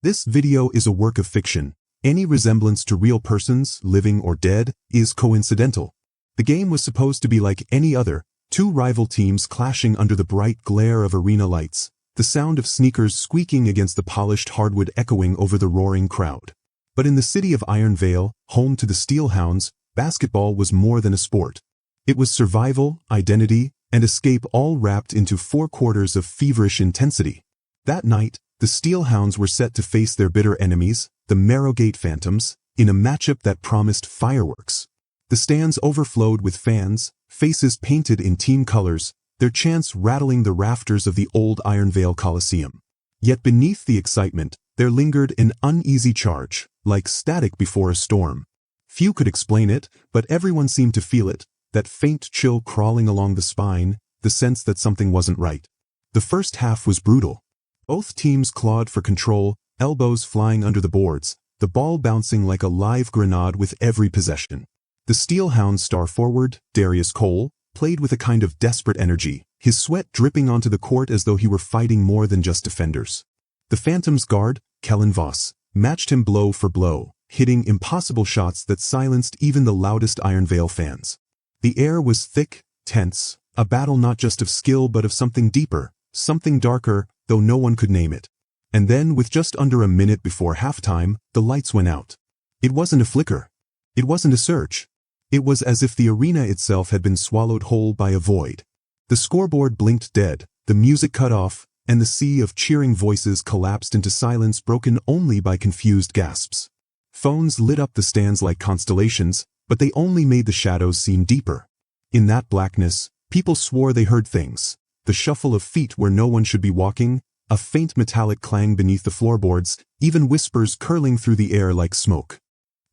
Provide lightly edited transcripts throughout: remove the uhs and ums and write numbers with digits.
This video is a work of fiction. Any resemblance to real persons, living or dead, is coincidental. The game was supposed to be like any other, two rival teams clashing under the bright glare of arena lights, the sound of sneakers squeaking against the polished hardwood echoing over the roaring crowd. But in the city of Ironvale, home to the Steelhounds, basketball was more than a sport. It was survival, identity, and escape all wrapped into 4 quarters of feverish intensity. That night, the Steelhounds were set to face their bitter enemies, the Marrowgate Phantoms, in a matchup that promised fireworks. The stands overflowed with fans, faces painted in team colors, their chants rattling the rafters of the old Ironvale Coliseum. Yet beneath the excitement, there lingered an uneasy charge, like static before a storm. Few could explain it, but everyone seemed to feel it, that faint chill crawling along the spine, the sense that something wasn't right. The first half was brutal. Both teams clawed for control, elbows flying under the boards, the ball bouncing like a live grenade with every possession. The Steelhounds' star forward, Darius Cole, played with a kind of desperate energy, his sweat dripping onto the court as though he were fighting more than just defenders. The Phantoms' guard, Kellen Voss, matched him blow for blow, hitting impossible shots that silenced even the loudest Ironvale fans. The air was thick, tense, a battle not just of skill but of something deeper, something darker, though no one could name it. And then, with just under a minute before halftime, the lights went out. It wasn't a flicker. It wasn't a surge. It was as if the arena itself had been swallowed whole by a void. The scoreboard blinked dead, the music cut off, and the sea of cheering voices collapsed into silence broken only by confused gasps. Phones lit up the stands like constellations, but they only made the shadows seem deeper. In that blackness, people swore they heard things. The shuffle of feet where no one should be walking, a faint metallic clang beneath the floorboards, even whispers curling through the air like smoke.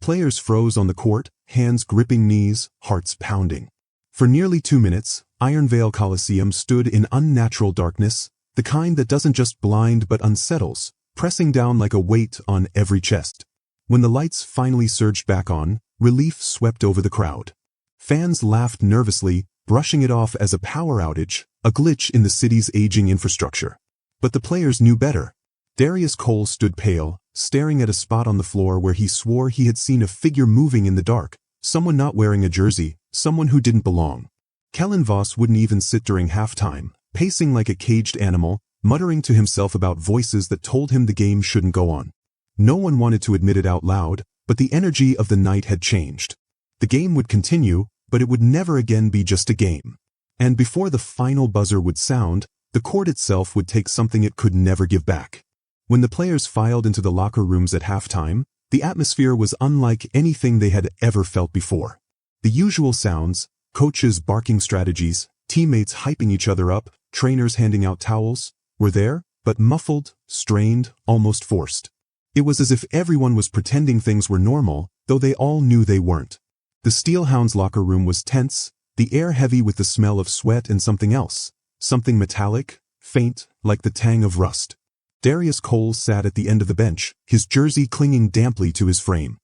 Players froze on the court, hands gripping knees, hearts pounding. For nearly 2 minutes, Ironvale Coliseum stood in unnatural darkness, the kind that doesn't just blind but unsettles, pressing down like a weight on every chest. When the lights finally surged back on, relief swept over the crowd. Fans laughed nervously, brushing it off as a power outage, a glitch in the city's aging infrastructure. But the players knew better. Darius Cole stood pale, staring at a spot on the floor where he swore he had seen a figure moving in the dark, someone not wearing a jersey, someone who didn't belong. Kellen Voss wouldn't even sit during halftime, pacing like a caged animal, muttering to himself about voices that told him the game shouldn't go on. No one wanted to admit it out loud, but the energy of the night had changed. The game would continue, but it would never again be just a game. And before the final buzzer would sound, the court itself would take something it could never give back. When the players filed into the locker rooms at halftime, the atmosphere was unlike anything they had ever felt before. The usual sounds, coaches barking strategies, teammates hyping each other up, trainers handing out towels, were there, but muffled, strained, almost forced. It was as if everyone was pretending things were normal, though they all knew they weren't. The Steelhounds' locker room was tense, the air heavy with the smell of sweat and something else, something metallic, faint, like the tang of rust. Darius Cole sat at the end of the bench, his jersey clinging damply to his frame.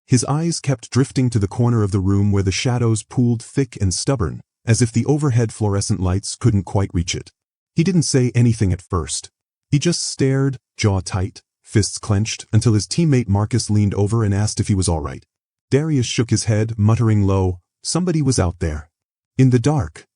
His eyes kept drifting to the corner of the room where the shadows pooled thick and stubborn, as if the overhead fluorescent lights couldn't quite reach it. He didn't say anything at first. He just stared, jaw tight, fists clenched, until his teammate Marcus leaned over and asked if he was all right. Darius shook his head, muttering low, "Somebody was out there. In the dark."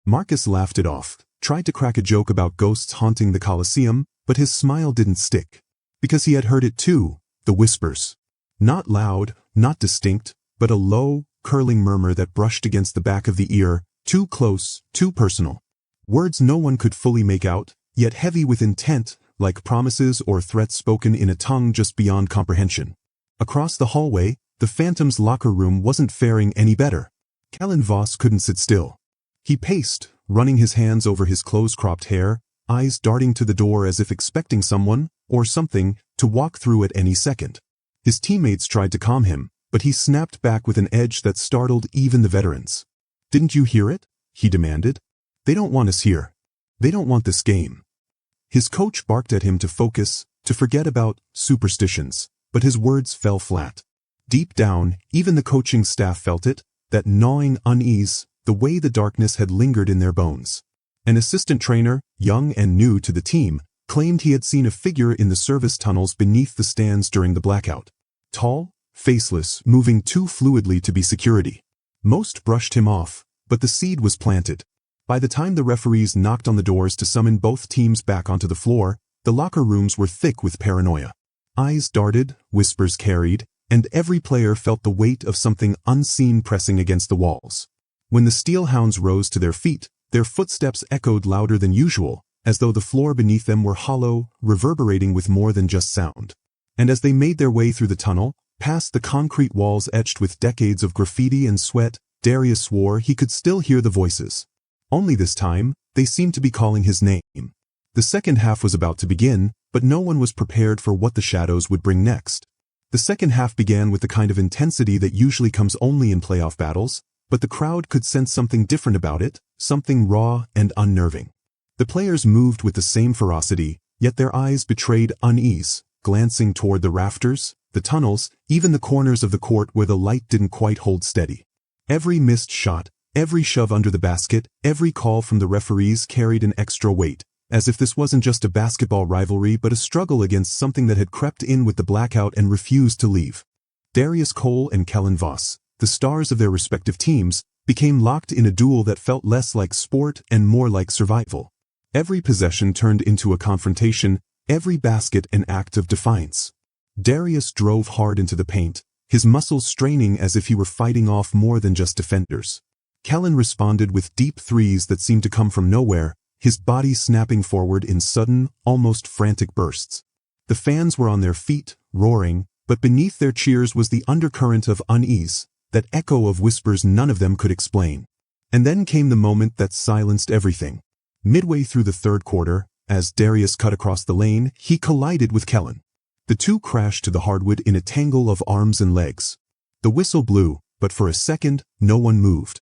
Marcus laughed it off, tried to crack a joke about ghosts haunting the Coliseum, but his smile didn't stick. Because he had heard it too, the whispers. Not loud, not distinct, but a low, curling murmur that brushed against the back of the ear, too close, too personal. Words no one could fully make out, yet heavy with intent, like promises or threats spoken in a tongue just beyond comprehension. Across the hallway, the Phantoms' locker room wasn't faring any better. Kellen Voss couldn't sit still. He paced, running his hands over his close-cropped hair, eyes darting to the door as if expecting someone, or something, to walk through at any second. His teammates tried to calm him, but he snapped back with an edge that startled even the veterans. "Didn't you hear it?" he demanded. "They don't want us here. They don't want this game." His coach barked at him to focus, to forget about superstitions, but his words fell flat. Deep down, even the coaching staff felt it, that gnawing unease, the way the darkness had lingered in their bones. An assistant trainer, young and new to the team, claimed he had seen a figure in the service tunnels beneath the stands during the blackout. Tall, faceless, moving too fluidly to be security. Most brushed him off, but the seed was planted. By the time the referees knocked on the doors to summon both teams back onto the floor, the locker rooms were thick with paranoia. Eyes darted, whispers carried, and every player felt the weight of something unseen pressing against the walls. When the Steelhounds rose to their feet, their footsteps echoed louder than usual, as though the floor beneath them were hollow, reverberating with more than just sound. And as they made their way through the tunnel, past the concrete walls etched with decades of graffiti and sweat, Darius swore he could still hear the voices. Only this time, they seemed to be calling his name. The second half was about to begin, but no one was prepared for what the shadows would bring next. The second half began with the kind of intensity that usually comes only in playoff battles, but the crowd could sense something different about it, something raw and unnerving. The players moved with the same ferocity, yet their eyes betrayed unease, glancing toward the rafters, the tunnels, even the corners of the court where the light didn't quite hold steady. Every missed shot, every shove under the basket, every call from the referees carried an extra weight, as if this wasn't just a basketball rivalry but a struggle against something that had crept in with the blackout and refused to leave. Darius Cole and Kellen Voss, the stars of their respective teams, became locked in a duel that felt less like sport and more like survival. Every possession turned into a confrontation, every basket an act of defiance. Darius drove hard into the paint, his muscles straining as if he were fighting off more than just defenders. Kellen responded with deep threes that seemed to come from nowhere, his body snapping forward in sudden, almost frantic bursts. The fans were on their feet, roaring, but beneath their cheers was the undercurrent of unease, that echo of whispers none of them could explain. And then came the moment that silenced everything. Midway through the third quarter, as Darius cut across the lane, he collided with Kellen. The two crashed to the hardwood in a tangle of arms and legs. The whistle blew, but for a second, no one moved.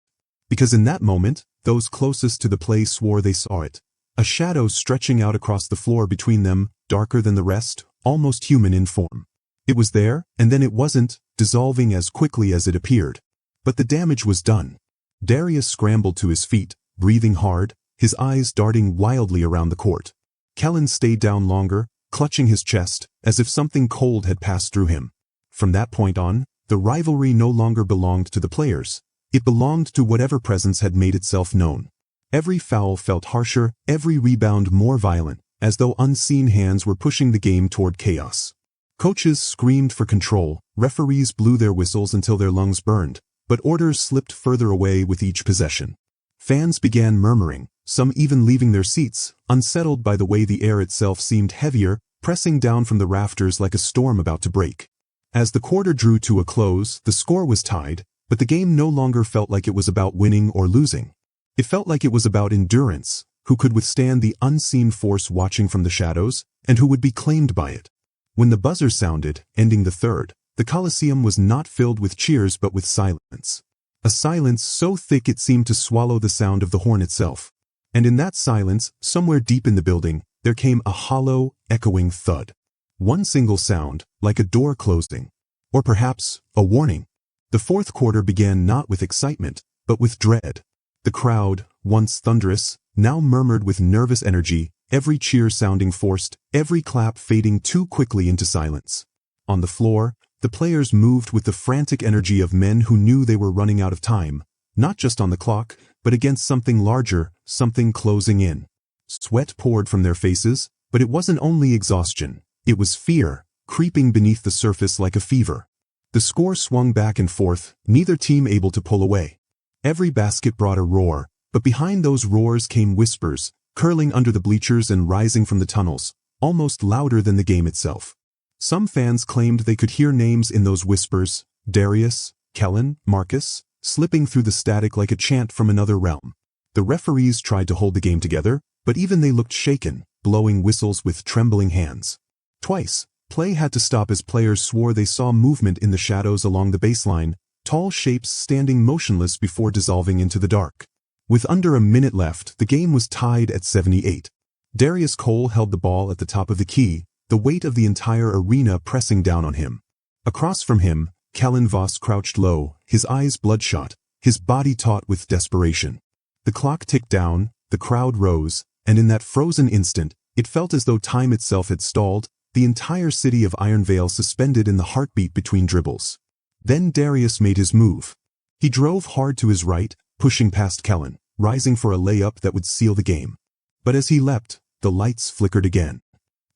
Because in that moment, those closest to the play swore they saw it. A shadow stretching out across the floor between them, darker than the rest, almost human in form. It was there, and then it wasn't, dissolving as quickly as it appeared. But the damage was done. Darius scrambled to his feet, breathing hard, his eyes darting wildly around the court. Kellen stayed down longer, clutching his chest, as if something cold had passed through him. From that point on, the rivalry no longer belonged to the players. It belonged to whatever presence had made itself known. Every foul felt harsher, every rebound more violent, as though unseen hands were pushing the game toward chaos. Coaches screamed for control, referees blew their whistles until their lungs burned, but orders slipped further away with each possession. Fans began murmuring, some even leaving their seats, unsettled by the way the air itself seemed heavier, pressing down from the rafters like a storm about to break. As the quarter drew to a close, the score was tied, but the game no longer felt like it was about winning or losing. It felt like it was about endurance, who could withstand the unseen force watching from the shadows, and who would be claimed by it. When the buzzer sounded, ending the third, the Coliseum was not filled with cheers but with silence. A silence so thick it seemed to swallow the sound of the horn itself. And in that silence, somewhere deep in the building, there came a hollow, echoing thud. One single sound, like a door closing. Or perhaps, a warning. The fourth quarter began not with excitement, but with dread. The crowd, once thunderous, now murmured with nervous energy, every cheer sounding forced, every clap fading too quickly into silence. On the floor, the players moved with the frantic energy of men who knew they were running out of time, not just on the clock, but against something larger, something closing in. Sweat poured from their faces, but it wasn't only exhaustion, it was fear, creeping beneath the surface like a fever. The score swung back and forth, neither team able to pull away. Every basket brought a roar, but behind those roars came whispers, curling under the bleachers and rising from the tunnels, almost louder than the game itself. Some fans claimed they could hear names in those whispers, Darius, Kellen, Marcus, slipping through the static like a chant from another realm. The referees tried to hold the game together, but even they looked shaken, blowing whistles with trembling hands. Twice, play had to stop as players swore they saw movement in the shadows along the baseline, tall shapes standing motionless before dissolving into the dark. With under a minute left, the game was tied at 78. Darius Cole held the ball at the top of the key, the weight of the entire arena pressing down on him. Across from him, Kellen Voss crouched low, his eyes bloodshot, his body taut with desperation. The clock ticked down, the crowd rose, and in that frozen instant, It felt as though time itself had stalled, the entire city of Ironvale suspended in the heartbeat between dribbles. Then Darius made his move. He drove hard to his right, pushing past Kellen, rising for a layup that would seal the game. But as he leapt, the lights flickered again.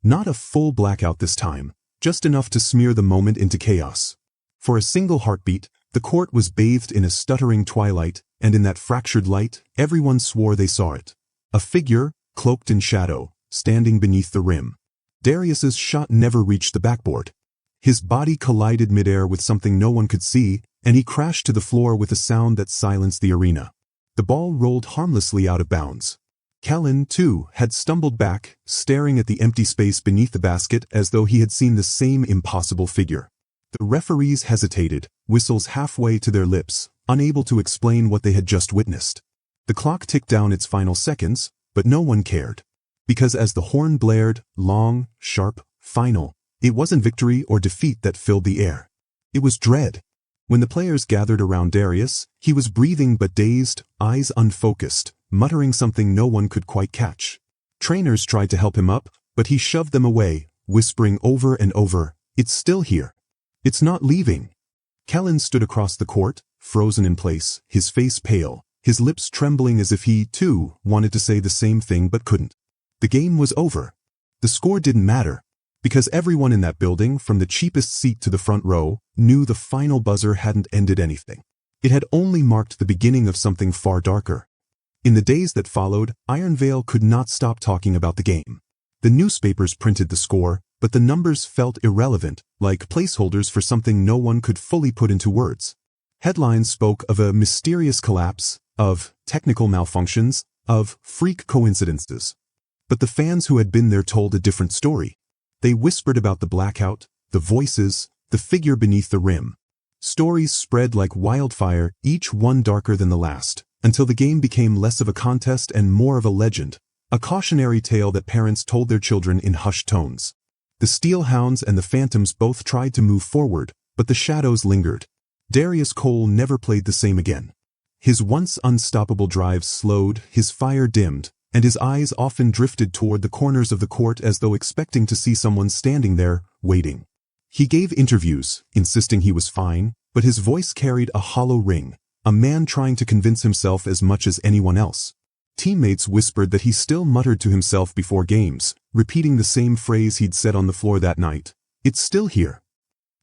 Not a full blackout this time, just enough to smear the moment into chaos. For a single heartbeat, the court was bathed in a stuttering twilight, and in that fractured light, everyone swore they saw it. A figure, cloaked in shadow, standing beneath the rim. Darius's shot never reached the backboard. His body collided midair with something no one could see, and he crashed to the floor with a sound that silenced the arena. The ball rolled harmlessly out of bounds. Kellen, too, had stumbled back, staring at the empty space beneath the basket as though he had seen the same impossible figure. The referees hesitated, whistles halfway to their lips, unable to explain what they had just witnessed. The clock ticked down its final seconds, but no one cared. Because as the horn blared, long, sharp, final, it wasn't victory or defeat that filled the air. It was dread. When the players gathered around Darius, he was breathing but dazed, eyes unfocused, muttering something no one could quite catch. Trainers tried to help him up, but he shoved them away, whispering over and over, "It's still here. It's not leaving." Kellen stood across the court, frozen in place, his face pale, his lips trembling as if he, too, wanted to say the same thing but couldn't. The game was over. The score didn't matter, because everyone in that building, from the cheapest seat to the front row, knew the final buzzer hadn't ended anything. It had only marked the beginning of something far darker. In the days that followed, Ironvale could not stop talking about the game. The newspapers printed the score, but the numbers felt irrelevant, like placeholders for something no one could fully put into words. Headlines spoke of a mysterious collapse, of technical malfunctions, of freak coincidences. But the fans who had been there told a different story. They whispered about the blackout, the voices, the figure beneath the rim. Stories spread like wildfire, each one darker than the last, until the game became less of a contest and more of a legend, a cautionary tale that parents told their children in hushed tones. The Steel Hounds and the Phantoms both tried to move forward, but the shadows lingered. Darius Cole never played the same again. His once unstoppable drive slowed, his fire dimmed, and his eyes often drifted toward the corners of the court as though expecting to see someone standing there, waiting. He gave interviews, insisting he was fine, but his voice carried a hollow ring, a man trying to convince himself as much as anyone else. Teammates whispered that he still muttered to himself before games, repeating the same phrase he'd said on the floor that night. "It's still here."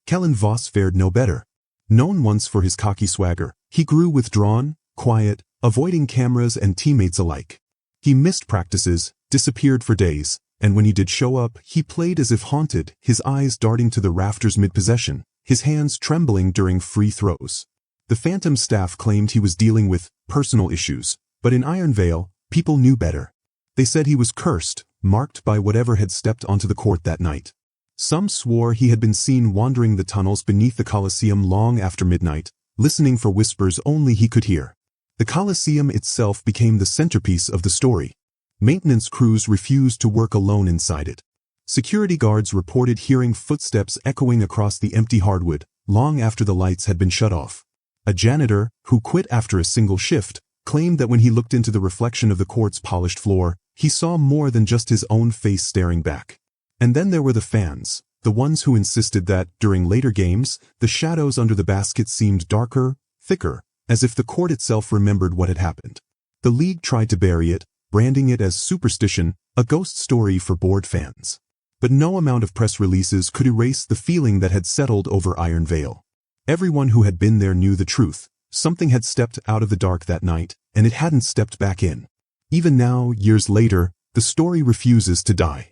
Kellen Voss fared no better. Known once for his cocky swagger, he grew withdrawn, quiet, avoiding cameras and teammates alike. He missed practices, disappeared for days, and when he did show up, he played as if haunted, his eyes darting to the rafters mid-possession, his hands trembling during free throws. The Phantom staff claimed he was dealing with personal issues, but in Ironvale, people knew better. They said he was cursed, marked by whatever had stepped onto the court that night. Some swore he had been seen wandering the tunnels beneath the Coliseum long after midnight, listening for whispers only he could hear. The Coliseum itself became the centerpiece of the story. Maintenance crews refused to work alone inside it. Security guards reported hearing footsteps echoing across the empty hardwood, long after the lights had been shut off. A janitor, who quit after a single shift, claimed that when he looked into the reflection of the court's polished floor, he saw more than just his own face staring back. And then there were the fans, the ones who insisted that, during later games, the shadows under the basket seemed darker, thicker, as if the court itself remembered what had happened. The league tried to bury it, branding it as superstition, a ghost story for bored fans. But no amount of press releases could erase the feeling that had settled over Ironvale. Everyone who had been there knew the truth. Something had stepped out of the dark that night, and it hadn't stepped back in. Even now, years later, the story refuses to die.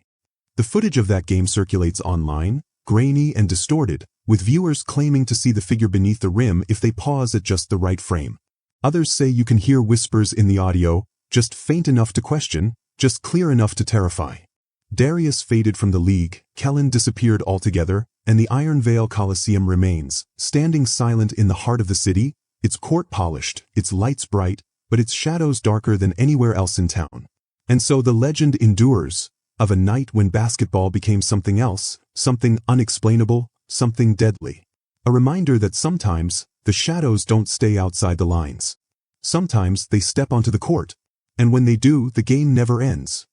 The footage of that game circulates online, grainy and distorted, with viewers claiming to see the figure beneath the rim if they pause at just the right frame. Others say you can hear whispers in the audio, just faint enough to question, just clear enough to terrify. Darius faded from the league, Kellen disappeared altogether, and the Ironvale Coliseum remains, standing silent in the heart of the city, its court polished, its lights bright, but its shadows darker than anywhere else in town. And so the legend endures, of a night when basketball became something else, something unexplainable, something deadly. A reminder that sometimes, the shadows don't stay outside the lines. Sometimes they step onto the court. And when they do, the game never ends.